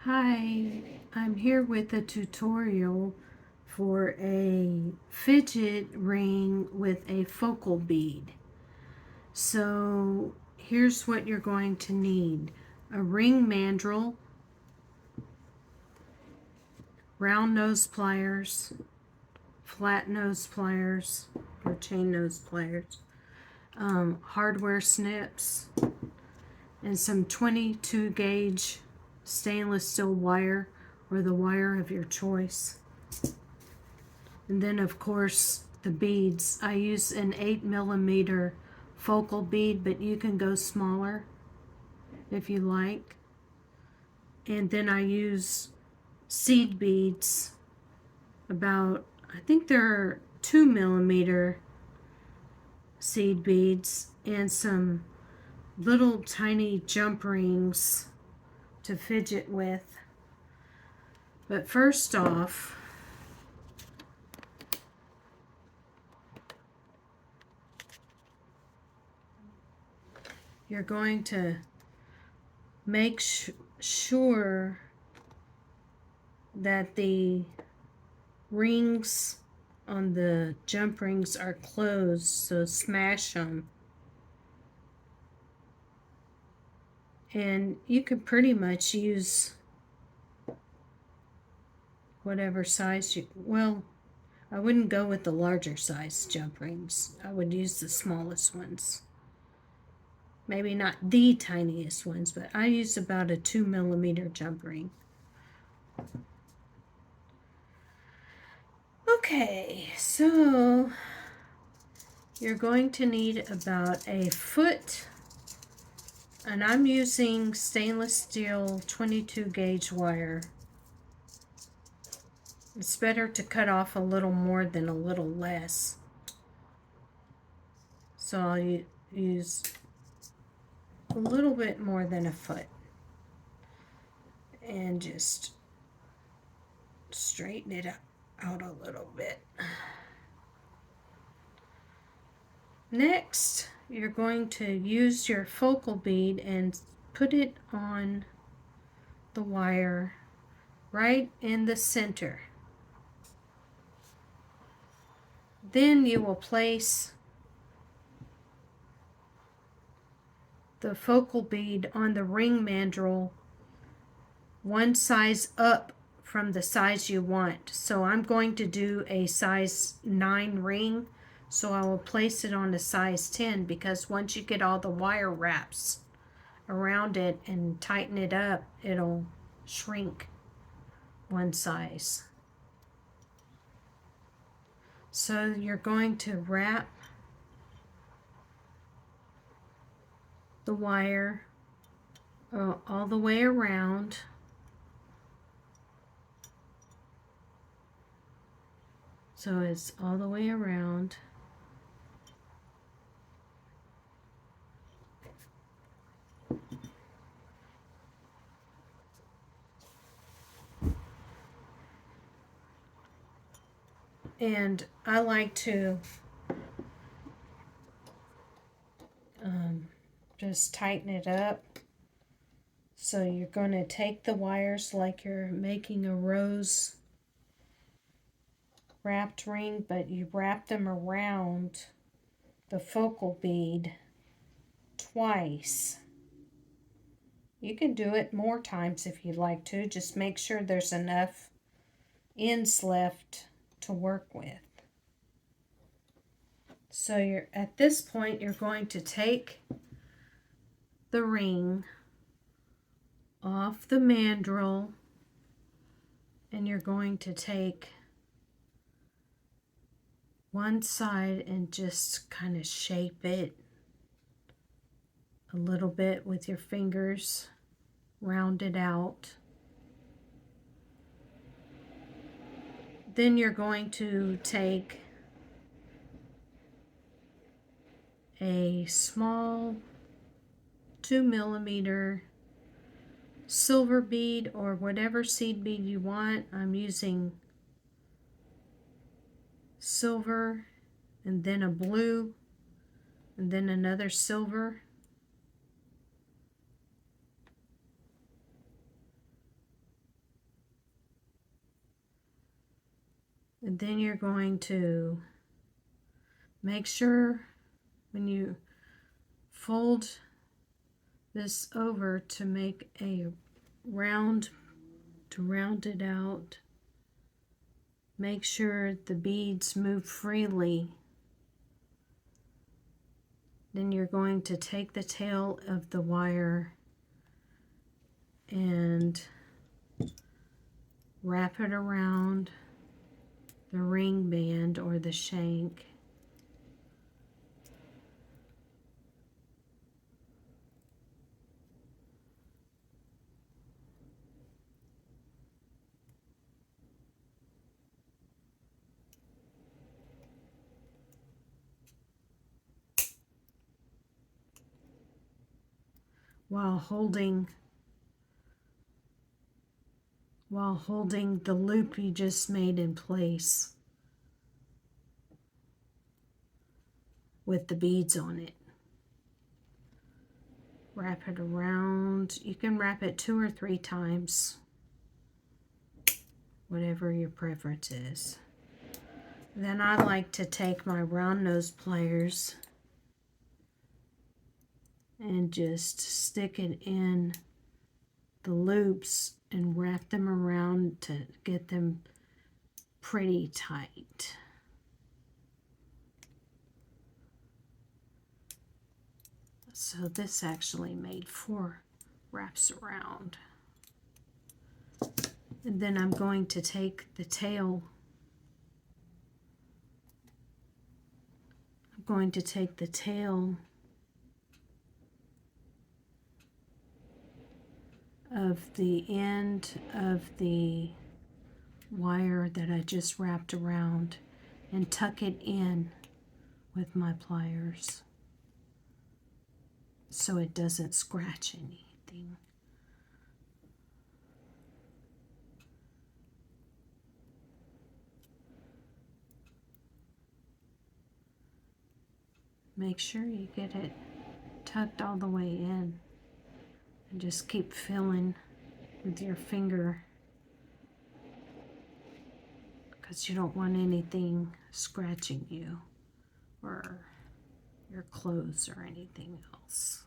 Hi, I'm here with a tutorial for a fidget ring with a focal bead. So here's what you're going to need. A ring mandrel, round nose pliers, flat nose pliers or chain nose pliers, hardware snips, and some 22 gauge stainless steel wire or the wire of your choice. And then of course the beads. I use an 8mm focal bead, but you can go smaller if you like. And then I use seed beads, about, I think they're 2mm seed beads, and some little tiny jump rings to fidget with. But first off, you're going to make sure that the rings on the jump rings are closed, so smash them. And you can pretty much use whatever size you, well, I wouldn't go with the larger size jump rings. I would use the smallest ones. Maybe not the tiniest ones, but I use about a 2mm jump ring. Okay, so you're going to need about a foot, and I'm using stainless steel 22 gauge wire. It's better to cut off a little more than a little less. So I'll use a little bit more than a foot and just straighten it out a little bit. Next, you're going to use your focal bead and put it on the wire right in the center. Then you will place the focal bead on the ring mandrel one size up from the size you want. So I'm going to do a size 9 ring, so I will place it on a size 10, because once you get all the wire wraps around it and tighten it up, it'll shrink one size. So you're going to wrap the wire all the way around. So it's all the way around. And I like to just tighten it up. So you're going to take the wires like you're making a rose wrapped ring, but you wrap them around the focal bead twice. You can do it more times if you'd like to. Just make sure there's enough ends left to work with. So you're at this point, you're going to take the ring off the mandrel, and you're going to take one side and just kind of shape it a little bit with your fingers, round it out. Then you're going to take a small 2mm silver bead or whatever seed bead you want. I'm using silver, and then a blue, and then another silver. And then you're going to make sure when you fold this over to make a round, to round it out, make sure the beads move freely. Then you're going to take the tail of the wire and wrap it around the ring band or the shank. While holding the loop you just made in place with the beads on it. Wrap it around. You can wrap it 2 or 3 times, whatever your preference is. Then I like to take my round nose pliers and just stick it in the loops and wrap them around to get them pretty tight. So this actually made 4 wraps around. And then I'm going to take the tail. I'm going to take the tail of the end of the wire that I just wrapped around and tuck it in with my pliers so it doesn't scratch anything. Make sure you get it tucked all the way in and just keep filling with your finger because you don't want anything scratching you or your clothes or anything else.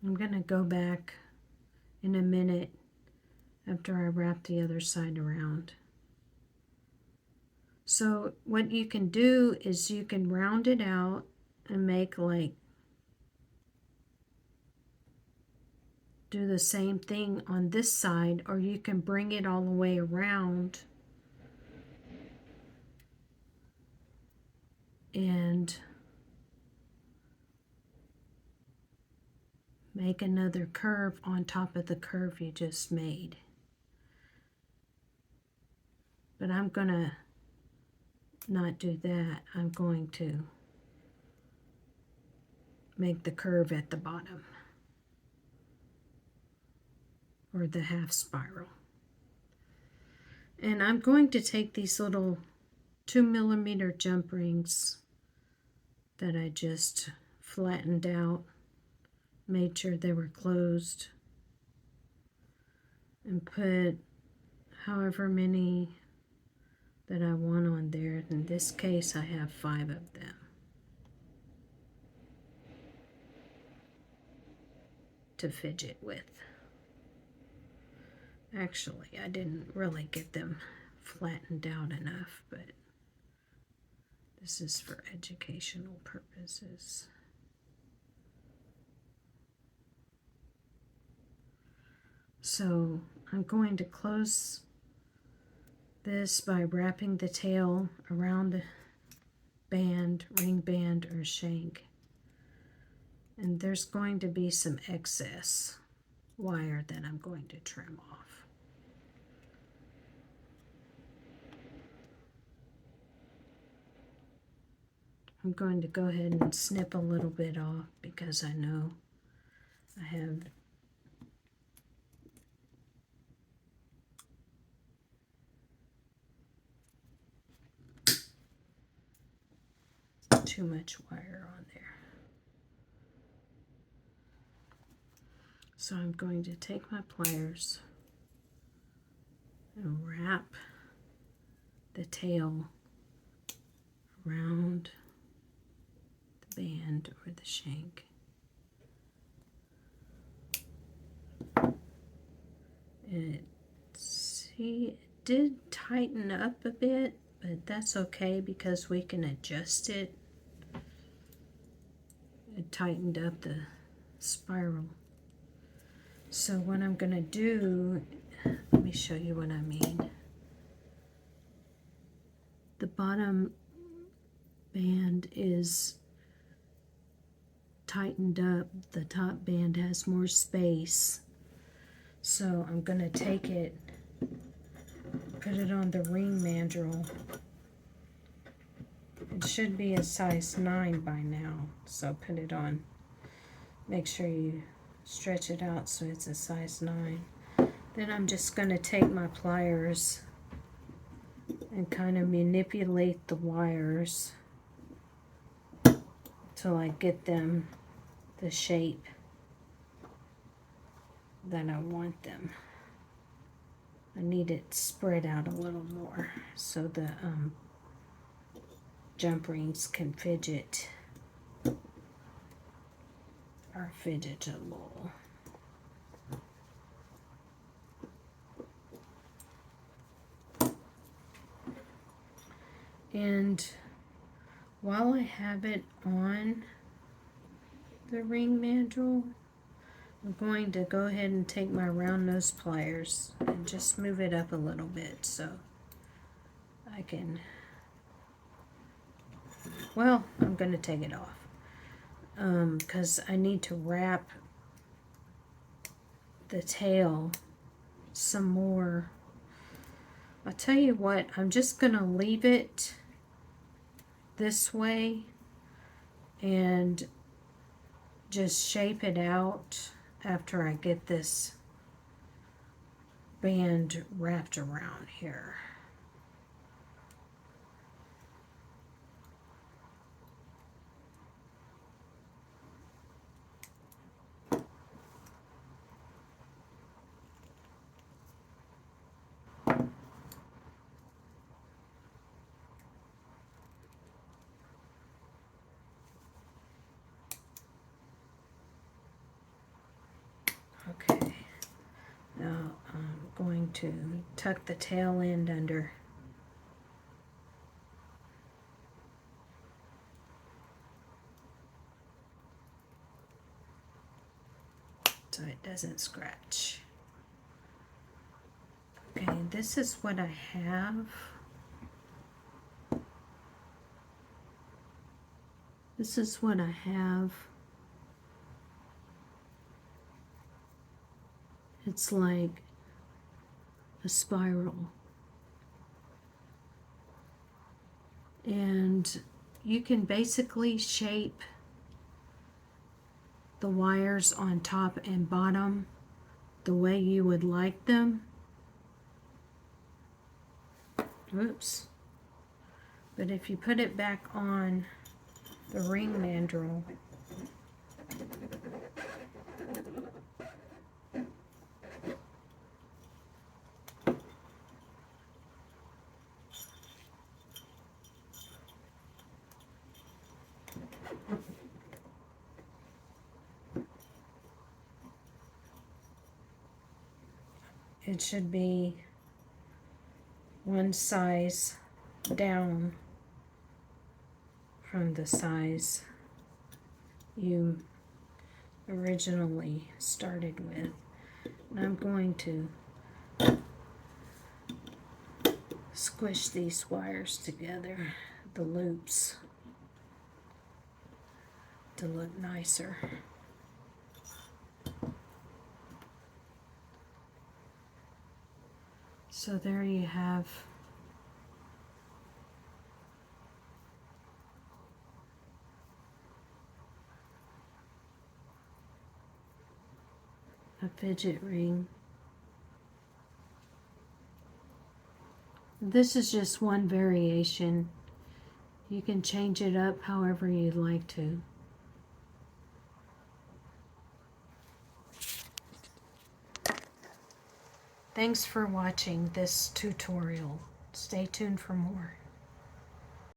I'm going to go back in a minute after I wrap the other side around. So what you can do is you can round it out and make like, do the same thing on this side, or you can bring it all the way around and make another curve on top of the curve you just made. But I'm gonna not do that. I'm going to make the curve at the bottom, or the half spiral. And I'm going to take these little 2mm jump rings that I just flattened out, made sure they were closed, and put however many that I want on there. In this case, I have 5 of them. To fidget with. Actually, I didn't really get them flattened out enough, but this is for educational purposes. So I'm going to close this by wrapping the tail around the band, ring band, or shank. And there's going to be some excess wire that I'm going to trim off. I'm going to go ahead and snip a little bit off because I know I have too much wire on there. So I'm going to take my pliers and wrap the tail around the band or the shank. And see, it did tighten up a bit, but that's okay because we can adjust it. It tightened up the spiral. So what I'm going to do, let me show you what I mean. The bottom band is tightened up. The top band has more space. So I'm going to take it, put it on the ring mandrel. It should be a size 9 by now. So put it on. Make sure you stretch it out so it's a size 9. Then I'm just going to take my pliers and kind of manipulate the wires till I get them the shape that I want them. I need it spread out a little more so the jump rings can fidget or fidgetable. And while I have it on the ring mandrel, I'm going to go ahead and take my round nose pliers and just move it up a little bit so I can, well, I'm going to take it off because I need to wrap the tail some more. I'll tell you what, I'm just going to leave it this way and just shape it out after I get this band wrapped around here. Okay, now I'm going to tuck the tail end under. So it doesn't scratch. Okay, this is what I have. This is what I have. It's like a spiral. And you can basically shape the wires on top and bottom the way you would like them. Oops. But if you put it back on the ring mandrel, it should be one size down from the size you originally started with. I'm going to squish these wires together, the loops, to look nicer. So there you have a fidget ring. This is just one variation. You can change it up however you'd like to. Thanks for watching this tutorial. Stay tuned for more.